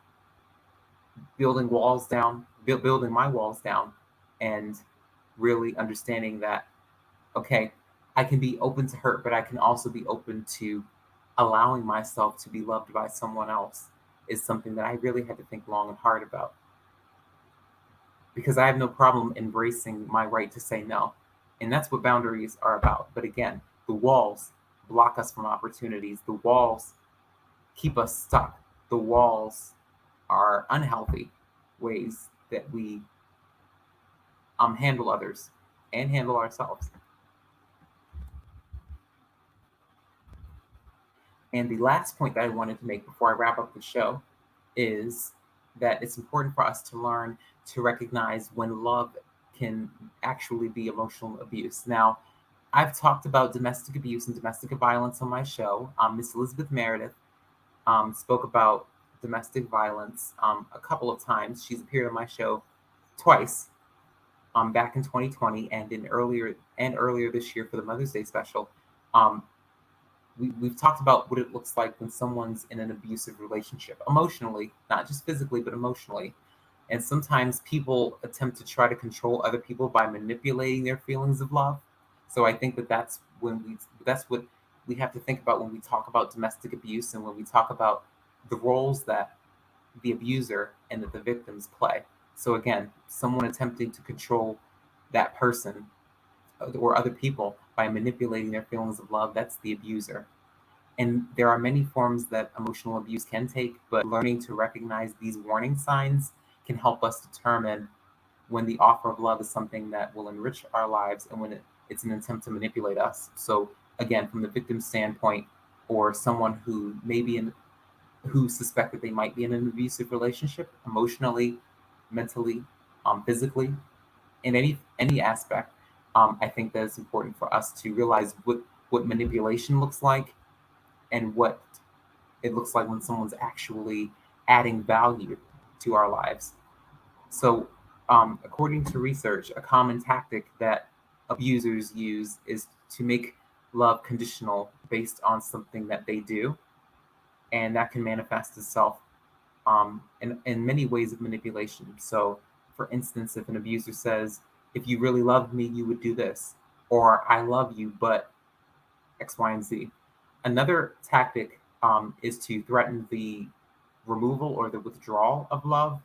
building my walls down, and really understanding that, okay, I can be open to hurt, but I can also be open to allowing myself to be loved by someone else, is something that I really had to think long and hard about. Because I have no problem embracing my right to say no. And that's what boundaries are about. But again, the walls block us from opportunities. The walls keep us stuck. The walls are unhealthy ways that we handle others and handle ourselves. And the last point that I wanted to make before I wrap up the show is that it's important for us to learn to recognize when love can actually be emotional abuse. Now, I've talked about domestic abuse and domestic violence on my show. Miss Elizabeth Meredith spoke about domestic violence a couple of times. She's appeared on my show twice, back in 2020 and in earlier this year for the Mother's Day special. Um, we've talked about what it looks like when someone's in an abusive relationship, emotionally, not just physically, but emotionally. And sometimes people attempt to try to control other people by manipulating their feelings of love. So I think that that's what we have to think about when we talk about domestic abuse and when we talk about the roles that the abuser and that the victims play. So again, someone attempting to control that person or other people by manipulating their feelings of love, that's the abuser. And there are many forms that emotional abuse can take, but learning to recognize these warning signs can help us determine when the offer of love is something that will enrich our lives and when it's an attempt to manipulate us. So again, from the victim's standpoint, or someone who may be in who suspect that they might be in an abusive relationship, emotionally, mentally, physically, in any aspect, I think that it's important for us to realize what manipulation looks like and what it looks like when someone's actually adding value to our lives. So, according to research, a common tactic that abusers use is to make love conditional based on something that they do, and that can manifest itself in many ways of manipulation. So, for instance, if an abuser says, "If you really loved me, you would do this," or "I love you, but X, Y, and Z." Another tactic is to threaten the removal or the withdrawal of love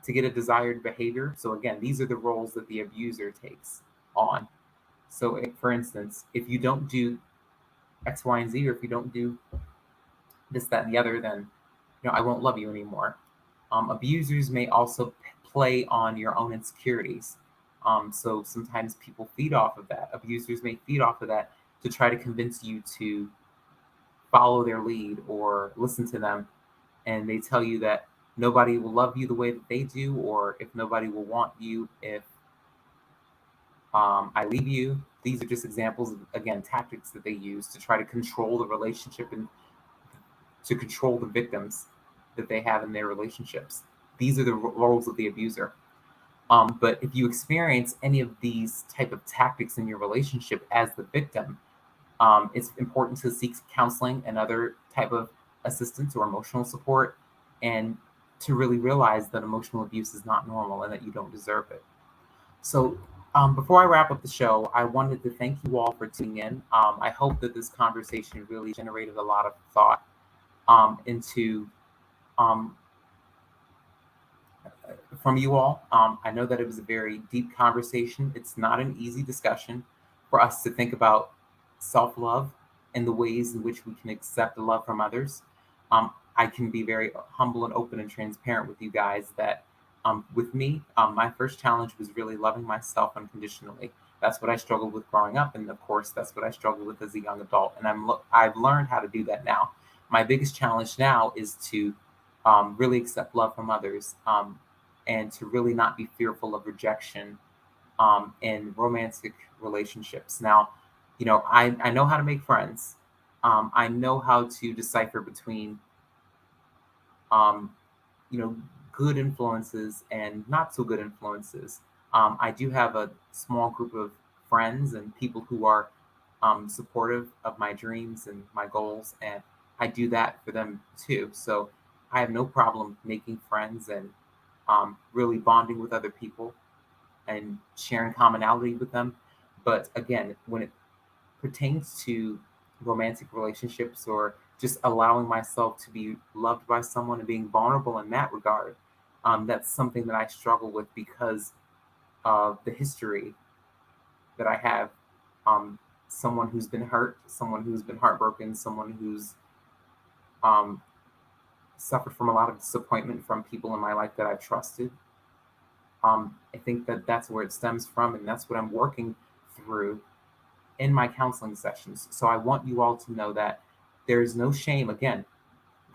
to get a desired behavior. So, again, these are the roles that the abuser takes on. So, for instance, if you don't do X, Y, and Z, or if you don't do this, that, and the other, then I won't love you anymore. Abusers may also play on your own insecurities. So sometimes people feed off of that. Abusers may feed off of that to try to convince you to follow their lead or listen to them. And they tell you that nobody will love you the way that they do, or if nobody will want you if I leave you. These are just examples of, again, tactics that they use to try to control the relationship and to control the victims that they have in their relationships. These are the roles of the abuser. But if you experience any of these type of tactics in your relationship as the victim, it's important to seek counseling and other type of assistance or emotional support, and to really realize that emotional abuse is not normal and that you don't deserve it. So, before I wrap up the show, I wanted to thank you all for tuning in. I hope that this conversation really generated a lot of thought into um, from you all. I know that it was a very deep conversation. It's not an easy discussion for us to think about self love and the ways in which we can accept the love from others. I can be very humble and open and transparent with you guys that with me, my first challenge was really loving myself unconditionally. That's what I struggled with growing up, and of course, that's what I struggled with as a young adult. And I've learned how to do that now. My biggest challenge now is to really accept love from others, and to really not be fearful of rejection in romantic relationships. Now, I know how to make friends. I know how to decipher between, um, you know, good influences and not so good influences. I do have a small group of friends and people who are supportive of my dreams and my goals, and I do that for them too. So I have no problem making friends and really bonding with other people and sharing commonality with them. But again, when it pertains to romantic relationships or just allowing myself to be loved by someone and being vulnerable in that regard, that's something that I struggle with because of the history that I have. Um, Someone who's been hurt, someone who's been heartbroken, someone who's um, suffered from a lot of disappointment from people in my life that I've trusted. I think that that's where it stems from, and that's what I'm working through in my counseling sessions. So I want you all to know that there is no shame. Again,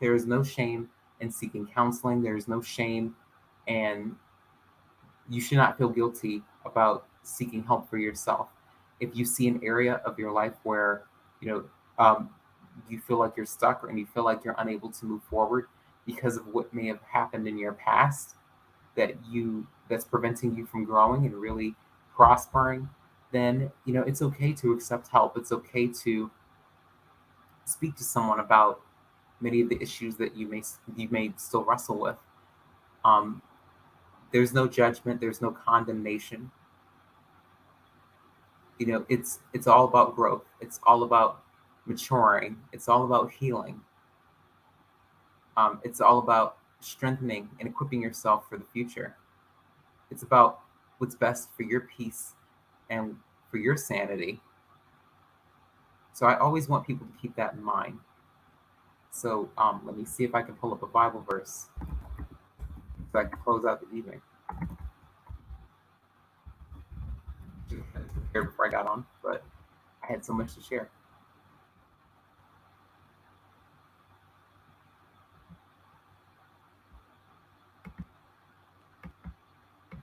there is no shame in seeking counseling. There is no shame, and you should not feel guilty about seeking help for yourself. If you see an area of your life where you know you feel like you're stuck and you feel like you're unable to move forward because of what may have happened in your past that's preventing you from growing and really prospering, then it's okay to accept help. It's okay to speak to someone about many of the issues that you may still wrestle with. Um, there's no judgment. There's no condemnation. It's all about growth. It's all about maturing. It's all about healing. It's all about strengthening and equipping yourself for the future. It's about what's best for your peace and for your sanity. So I always want people to keep that in mind. So let me see if I can pull up a Bible verse so I can close out the evening. Just had to prepare before I got on, but I had so much to share.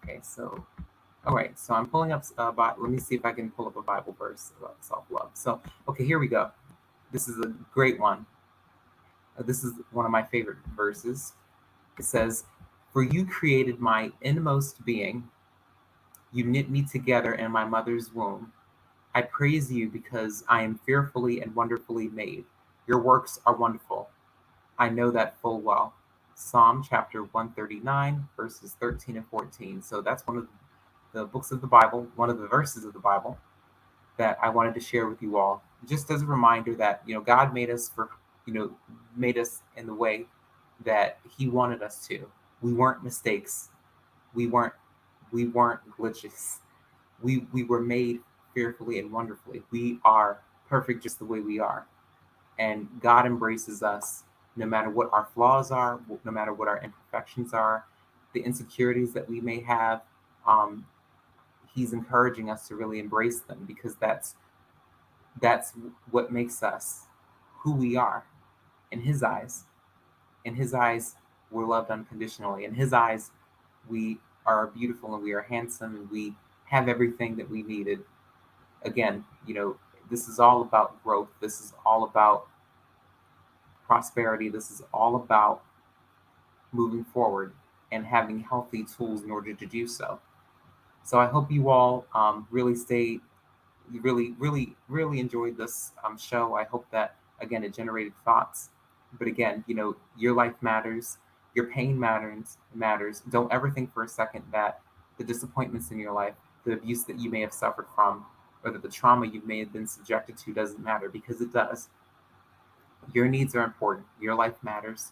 Okay, so all right, so I'm pulling up. Let me see if I can pull up a Bible verse about self-love. So okay, here we go. This is a great one. This is one of my favorite verses. It says, "For you created my inmost being. You knit me together in my mother's womb. I praise you because I am fearfully and wonderfully made. Your works are wonderful. I know that full well." Psalm chapter 139, verses 13 and 14. So that's one of the books of the Bible, one of the verses of the Bible that I wanted to share with you all, just as a reminder that God made us you know made us in the way that He wanted us to. We weren't mistakes. We weren't we weren't glitches. We were made fearfully and wonderfully. We are perfect just the way we are, and God embraces us no matter what our flaws are, no matter what our imperfections are, the insecurities that we may have. Um, he's encouraging us to really embrace them because that's what makes us who we are in his eyes. In his eyes, we're loved unconditionally. In his eyes, we are beautiful and we are handsome and we have everything that we needed. Again, this is all about growth. This is all about prosperity. This is all about moving forward and having healthy tools in order to do so. So I hope you all really enjoyed this show. I hope that again it generated thoughts. But again, your life matters, your pain matters. Don't ever think for a second that the disappointments in your life, the abuse that you may have suffered from, or that the trauma you may have been subjected to doesn't matter, because it does. Your needs are important. Your life matters.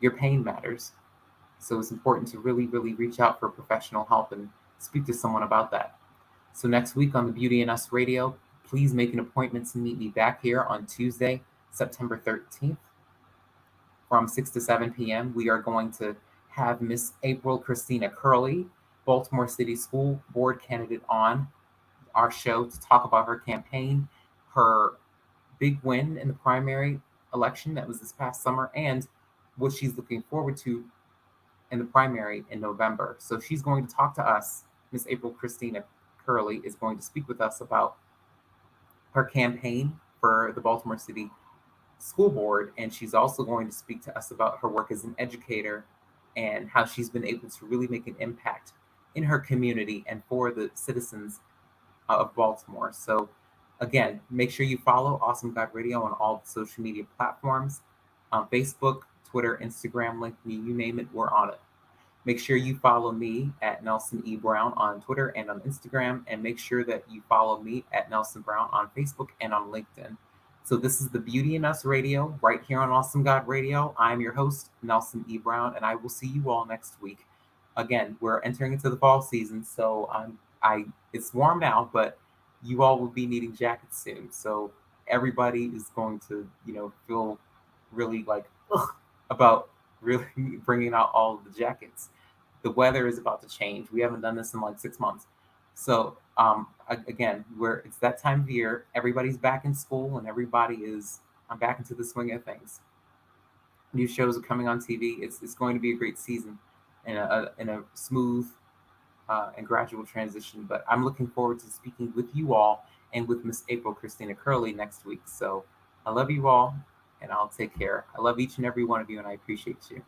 Your pain matters. So it's important to really reach out for professional help and speak to someone about that. So next week on the Beauty in Us Radio, please make an appointment to meet me back here on Tuesday, September 13th from 6 to 7 p.m. We are going to have Miss April Christina Curley, Baltimore City School Board candidate, on our show to talk about her campaign, her big win in the primary election that was this past summer, and what she's looking forward to in the primary in November. So she's going to talk to us. Miss April Christina Curley is going to speak with us about her campaign for the Baltimore City School Board, and she's also going to speak to us about her work as an educator and how she's been able to really make an impact in her community and for the citizens of Baltimore. So again, make sure you follow Awesome God Radio on all the social media platforms, Facebook, Twitter, Instagram, LinkedIn, you name it, we're on it. Make sure you follow me at Nelson E. Brown on Twitter and on Instagram, and make sure that you follow me at Nelson Brown on Facebook and on LinkedIn. So this is the Beauty in Us Radio right here on Awesome God Radio. I'm your host, Nelson E. Brown, and I will see you all next week. Again, we're entering into the fall season, so it's warm now, but you all will be needing jackets soon. So everybody is going to, feel really like ugh, about really bringing out all of the jackets. The weather is about to change. We haven't done this in like 6 months. So again, where it's that time of year, everybody's back in school and everybody is I'm back into the swing of things. New shows are coming on TV. It's going to be a great season and a smooth and gradual transition. But I'm looking forward to speaking with you all and with Miss April Christina Curley next week. So I love you all and I'll take care. I love each and every one of you and I appreciate you.